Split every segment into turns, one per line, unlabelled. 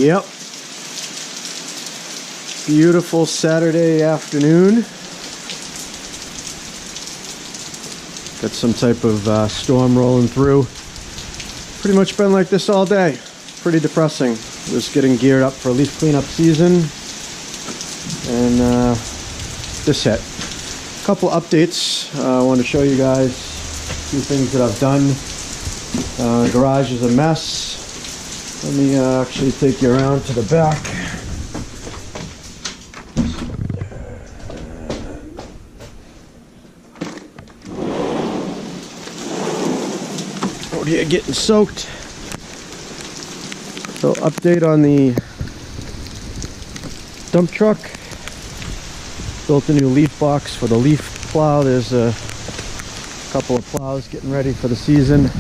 Yep. Beautiful Saturday afternoon. Got some type of storm rolling through. Pretty much been like this all day. Pretty depressing. Just getting geared up for leaf cleanup season. And this hit. A couple updates. I want to show you guys a few things that I've done. Garage is a mess. Let me actually take you around to the back. Out here getting soaked. So update on the dump truck. Built a new leaf box for the leaf plow. There's a couple of plows getting ready for the season.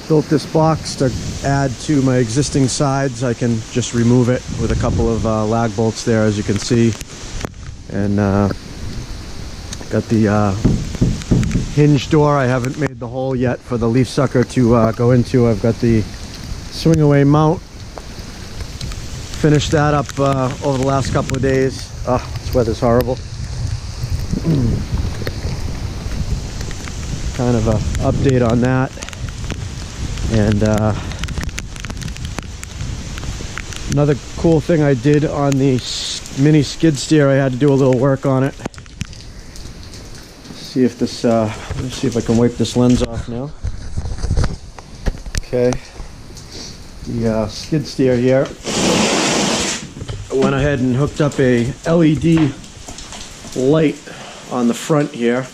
Built this box to add to my existing sides. I can just remove it with a couple of lag bolts there, as you can see. And got the hinge door. I haven't made the hole yet for the leaf sucker to go into. I've got the swing away mount. Finished that up over the last couple of days. This weather's horrible. Kind of a update on that. And another cool thing I did on the mini skid steer, I had to do a little work on it. See if this let's see if I can wipe this lens off now. Okay, the skid steer here, I went ahead and hooked up a LED light on the front here.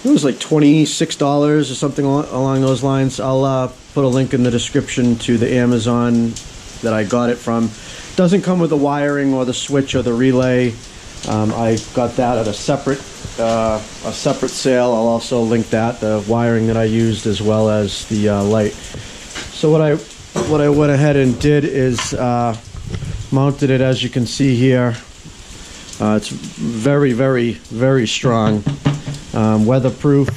It was like $26 or something along those lines. I'll put a link in the description to the Amazon that I got it from. Doesn't come with the wiring or the switch or the relay. I got that at a separate sale. I'll also link that, the wiring that I used, as well as the light. So what I went ahead and did is mounted it, as you can see here. It's very, very, very strong. Weatherproof.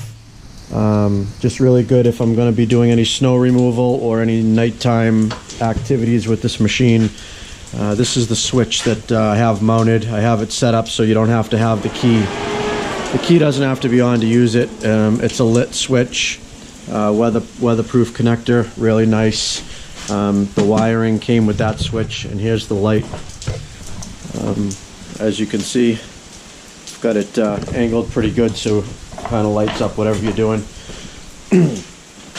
Just really good if I'm going to be doing any snow removal or any nighttime activities with this machine. This is the switch that I have mounted. I have it set up so you don't have to have the key. The key doesn't have to be on to use it. It's a lit switch. Weatherproof connector, really nice. The wiring came with that switch, and here's the light. As you can see, I've got it angled pretty good, so it kind of lights up whatever you're doing.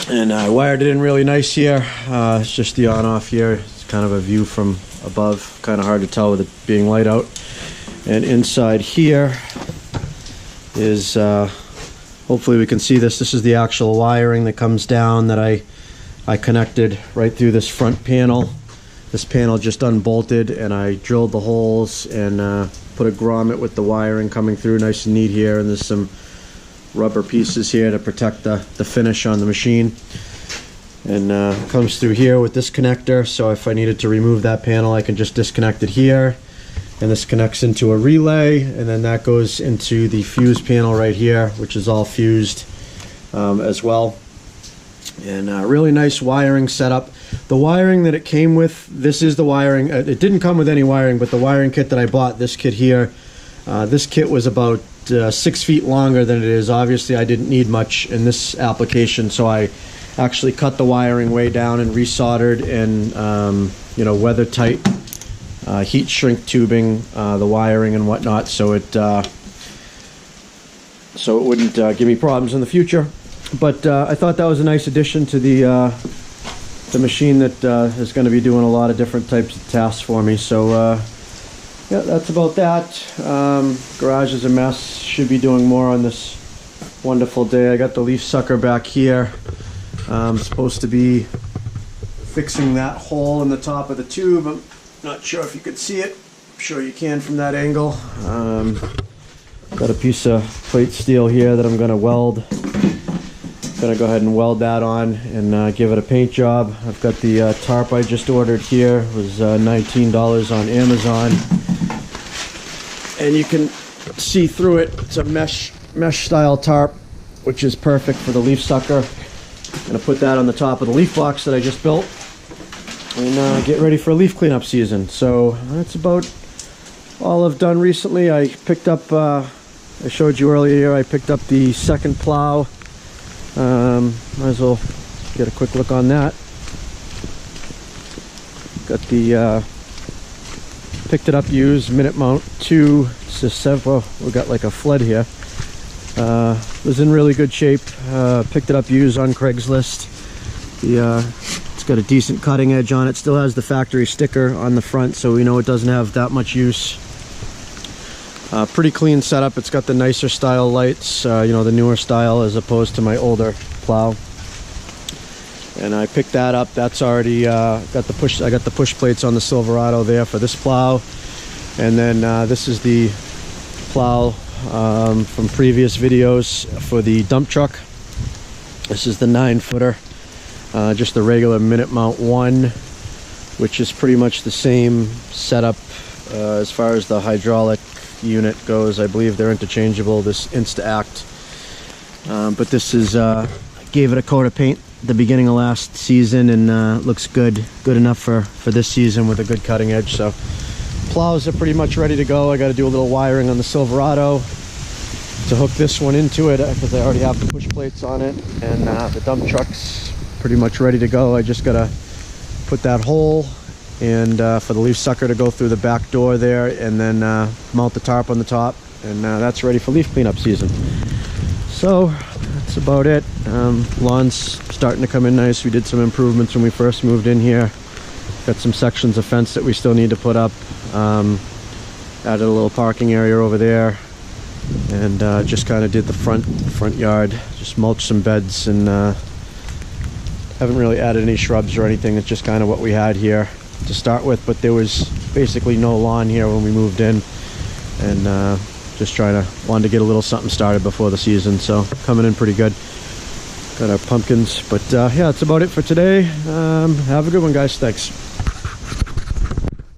And I wired it in really nice here. It's just the on-off here. It's kind of a view from above, kind of hard to tell with it being light out. And inside here is, hopefully we can see this. This is the actual wiring that comes down that I connected right through this front panel. This panel just unbolted, and I drilled the holes and put a grommet with the wiring coming through nice and neat here. And there's some rubber pieces here to protect the finish on the machine. And comes through here with this connector, so if I needed to remove that panel, I can just disconnect it here. And this connects into a relay, and then that goes into the fuse panel right here, which is all fused as well. And really nice wiring setup. The wiring that it came with, this is the wiring. It didn't come with any wiring, but the wiring kit that I bought, this kit here, this kit was about 6 feet longer than it is. Obviously, I didn't need much in this application, so I actually cut the wiring way down and resoldered and you know, weather tight heat shrink tubing the wiring and whatnot, so it wouldn't give me problems in the future. But I thought that was a nice addition to the machine that is going to be doing a lot of different types of tasks for me. So yeah, that's about that. Garage is a mess. Should be doing more on this wonderful day. I got the leaf sucker back here. I'm supposed to be fixing that hole in the top of the tube. I'm not sure if you could see it. I'm sure you can from that angle. Got a piece of plate steel here that I'm going to weld. Gonna go ahead and weld that on and give it a paint job. I've got the tarp I just ordered here. It was $19 on Amazon, and you can see through it. It's a mesh style tarp, which is perfect for the leaf sucker. Gonna put that on the top of the leaf box that I just built and get ready for leaf cleanup season. So that's about all I've done recently. I picked up, I showed you earlier, I picked up the second plow. Might as well get a quick look on that. Got the picked it up used Minute Mount 2 Well, we got like a flood here. Was in really good shape. Picked it up used on Craigslist. It's got a decent cutting edge on it. Still has the factory sticker on the front, so we know it doesn't have that much use. Pretty clean setup. It's got the nicer style lights, you know, the newer style as opposed to my older plow. And I picked that up. That's already got the push. I got the push plates on the Silverado there for this plow. And then this is the plow from previous videos for the dump truck. This is the 9-footer, just the regular Minute Mount 1, which is pretty much the same setup as far as the hydraulic unit goes. I believe they're interchangeable, this Insta-Act. But this is, I gave it a coat of paint at the beginning of last season, and looks good enough for this season with a good cutting edge. So plows are pretty much ready to go. I got to do a little wiring on the Silverado to hook this one into it because I already have the push plates on it, and the dump truck's pretty much ready to go. I just got to put that hole and for the leaf sucker to go through the back door there, and then mount the tarp on the top, and that's ready for leaf cleanup season. So that's about it. Lawn's starting to come in nice. We did some improvements when we first moved in here. Got some sections of fence that we still need to put up. Added a little parking area over there, and just kind of did the front yard. Just mulched some beds, and haven't really added any shrubs or anything. It's just kind of what we had here to start with, but there was basically no lawn here when we moved in, and just wanted to get a little something started before the season. So coming in pretty good. Got our pumpkins, but yeah, that's about it for today. Have a good one, guys. Thanks.